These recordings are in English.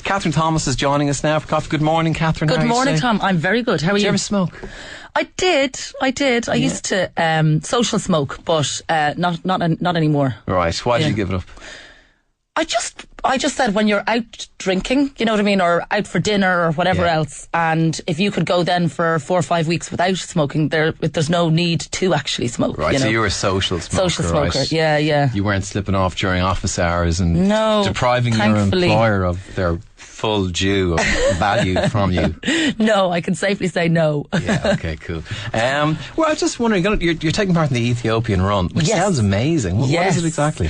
Kathryn Thomas is joining us now for coffee. Good morning, Kathryn. Good morning, Tom. I'm very good. How are you? Did you ever smoke? I did. I used to social smoke, but not anymore. Right. Why did you give it up? I just said when you're out drinking, you know what I mean, or out for dinner or whatever else, and if you could go then for 4 or 5 weeks without smoking, there's no need to actually smoke. Right, you know? so you were a social smoker. Social smoker, right? Yeah. You weren't slipping off during office hours and depriving thankfully. your employer of their full due of value from you. No, I can safely say no. Yeah, okay, cool. Well, I was just wondering, you're taking part in the Ethiopian Run, which sounds amazing. What is it exactly?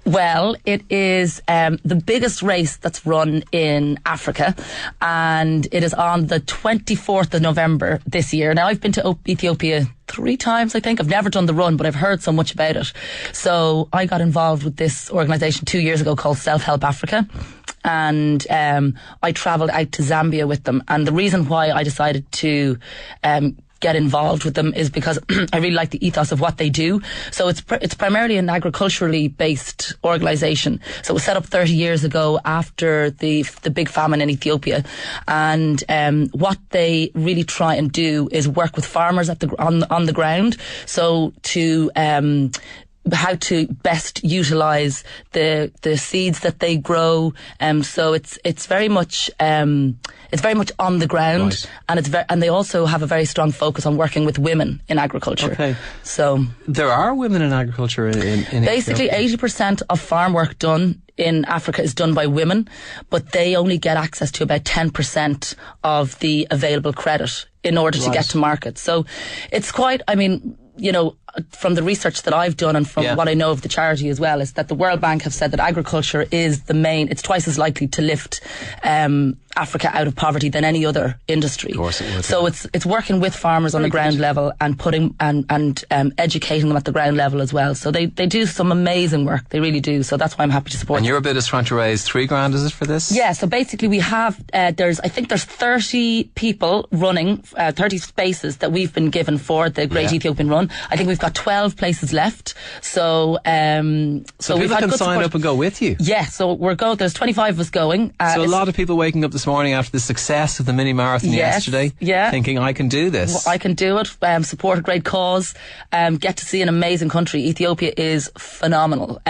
Well, it is the biggest race that's run in Africa, and it is on the 24th of November this year. Now, I've been to Ethiopia 3 times, I think. I've never done the run, but I've heard so much about it. So I got involved with this organisation 2 years ago called Self-Help Africa. And I travelled out to Zambia with them. And the reason why I decided to get involved with them is because I really like the ethos of what they do. So it's primarily an agriculturally based organisation. So it was set up 30 years ago after the big famine in Ethiopia. And what they really try and do is work with farmers on the ground. So to how to best utilise the seeds that they grow. So it's very much on the ground, right. And they also have a very strong focus on working with women in agriculture. Okay. So there are women in agriculture in basically Ethiopia. 80% of farm work done in Africa is done by women, but they only get access to about 10% of the available credit in order to get to market. So it's quite, I mean, you know, from the research that I've done and from what I know of the charity as well, is that the World Bank have said that agriculture is it's twice as likely to lift Africa out of poverty than any other industry. Of course it would. So it's working with farmers on the ground level and putting and educating them at the ground level as well. So they do some amazing work. They really do. So that's why I'm happy to support them. And your bid is trying to raise $3,000, is it, for this? Yeah, so basically we have, I think there's 30 people running, 30 spaces that we've been given for the Great Ethiopian Run. I think we've got 12 places left. So people we've had can good sign support. up and go with you? Yeah, so there's 25 of us going. So a lot of people waking up this morning after the success of the mini marathon yesterday, thinking, I can do this. Well, I can do it, support a great cause, get to see an amazing country. Ethiopia is phenomenal.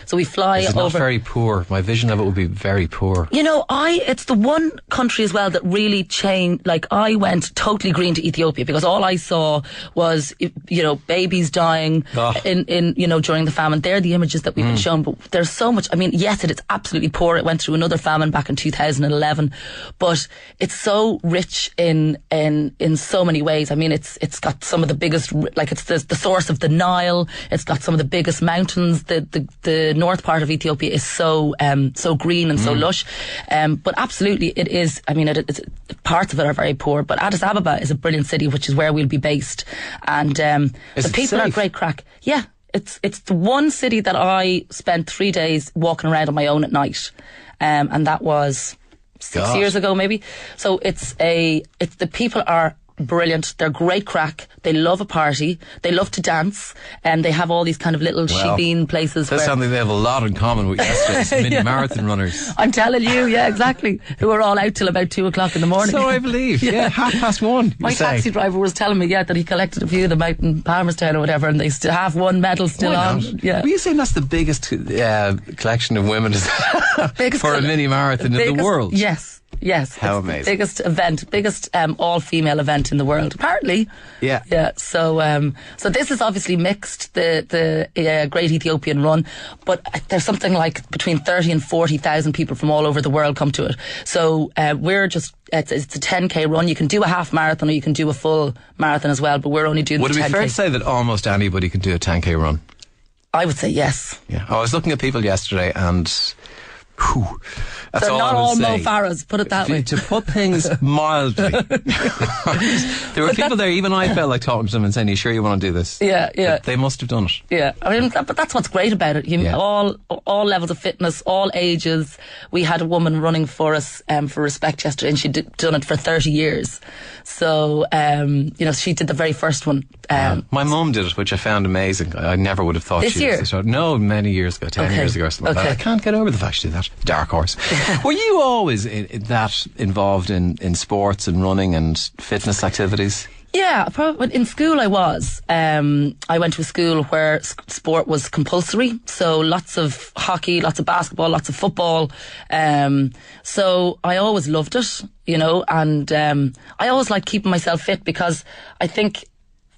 So we fly over. It's not very poor. My vision of it would be very poor. You know, it's the one country as well that really changed. Like, I went totally green to Ethiopia because all I saw was, you know, babies dying in you know, during the famine. They're the images that we've been shown, but there's so much. I mean, yes, it's absolutely poor. It went through another famine back in 2011, but it's so rich in so many ways. I mean, it's got some of the biggest, like, it's the source of the Nile. It's got some of the biggest mountains. The north part of Ethiopia is so green and so lush. But absolutely, it is. I mean, it's parts of it are very poor. But Addis Ababa is a brilliant city, which is where we'll be based. And the people are great crack. Yeah. It's the one city that I spent 3 days walking around on my own at night. And that was 6 years ago, maybe. So the people are brilliant. They're great crack. They love a party. They love to dance. And they have all these kind of little shebeen places. That's something they have a lot in common with yesterday's mini marathon runners. I'm telling you, yeah, exactly. Who are all out till about 2 o'clock in the morning. So I believe, 1:30. My taxi driver was telling me, that he collected a few of them out in Palmerstown or whatever, and they still have one medal still on. Yeah. Are you saying that's the biggest collection of women for a mini marathon in the world? Yes. How amazing. Biggest all-female event in the world, apparently. Yeah. Yeah. So this is obviously mixed, the Great Ethiopian Run, but there's something like between 30 and 40,000 people from all over the world come to it. So it's a 10k run. You can do a half marathon or you can do a full marathon as well, but we're only doing the 10k. Would it be fair to say that almost anybody can do a 10k run? I would say yes. Yeah. I was looking at people yesterday and... That's They're all not I would all say. Mo Farahs, put it that way. To put things mildly. There were people there, even I felt like talking to them and saying, "Are you sure you want to do this?" Yeah. But they must have done it. Yeah, I mean, but that's what's great about it. All levels of fitness, all ages. We had a woman running for us for Respect yesterday, and she'd done it for 30 years. So, she did the very first one. My mum did it, which I found amazing. I never would have thought this year. No, many years ago, 10 years ago or something like that. I can't get over the fact she did that. that. Dark horse. Were you always that involved in sports and running and fitness activities? Yeah, probably in school I was. I went to a school where sport was compulsory, so lots of hockey, lots of basketball, lots of football. So I always loved it, you know, and I always liked keeping myself fit because I think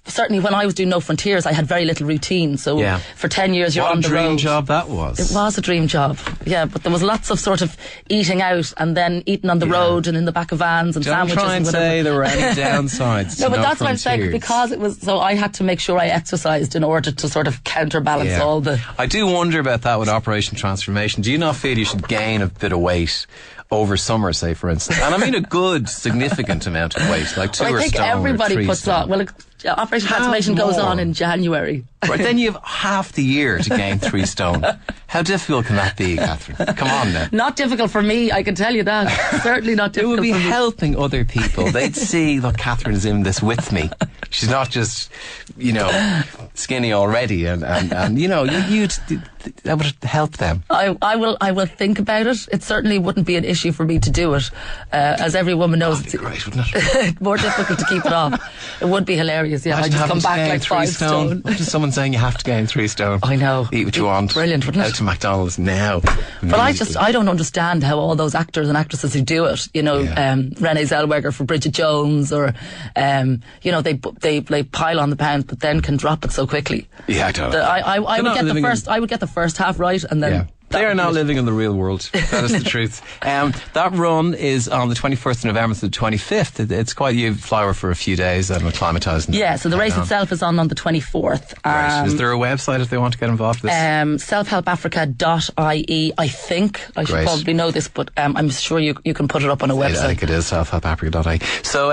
certainly when I was doing No Frontiers, I had very little routine. So for 10 years you're on the road. What a dream job that was. It was a dream job. Yeah, but there was lots of sort of eating out and then eating on the road and in the back of vans and sandwiches. Don't try and say there were any downsides. No, but that's what I'm saying, because it was, so I had to make sure I exercised in order to sort of counterbalance all the... I do wonder about that with Operation Transformation. Do you not feel you should gain a bit of weight over summer, say, for instance? And I mean a good, significant amount of weight, like 2 or 3 stone. I think everybody puts on... Well, Operation Transformation goes on in January. Right, then you have half the year to gain 3 stone. How difficult can that be, Kathryn? Come on now. Not difficult for me, I can tell you that. Certainly not difficult for me. It would be helping other people. They'd see, look, Kathryn is in this with me. She's not just, you know, skinny already. And you know, that would help them. I will think about it. It certainly wouldn't be an issue for me to do it. As every woman knows, that'd be great, wouldn't it? More difficult to keep it off. It would be hilarious, yeah. I just come back like 5 stone. Just someone saying you have to gain 3 stone. I know. Eat what you want. Brilliant, wouldn't it? Out to McDonald's now. But I don't understand how all those actors and actresses who do it, you know, Renee Zellweger for Bridget Jones, or you know, they pile on the pounds but then can drop it so quickly. Yeah, I don't know. I would get the first half right, and then... Yeah. They are not living in the real world. That is the truth. That run is on the 21st of November to the 25th. It's quite, you fly over for a few days and acclimatise. Yeah, so the race itself is on the 24th. Right. Is there a website if they want to get involved with this? selfhelpafrica.ie, I think. I should probably know this, but I'm sure you can put it up on a website. I think it is, selfhelpafrica.ie. So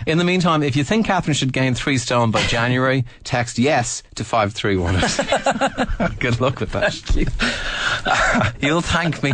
in the meantime, if you think Kathryn should gain 3 stone by January, text yes to 5318. Good luck with that. Thank you. You'll thank me.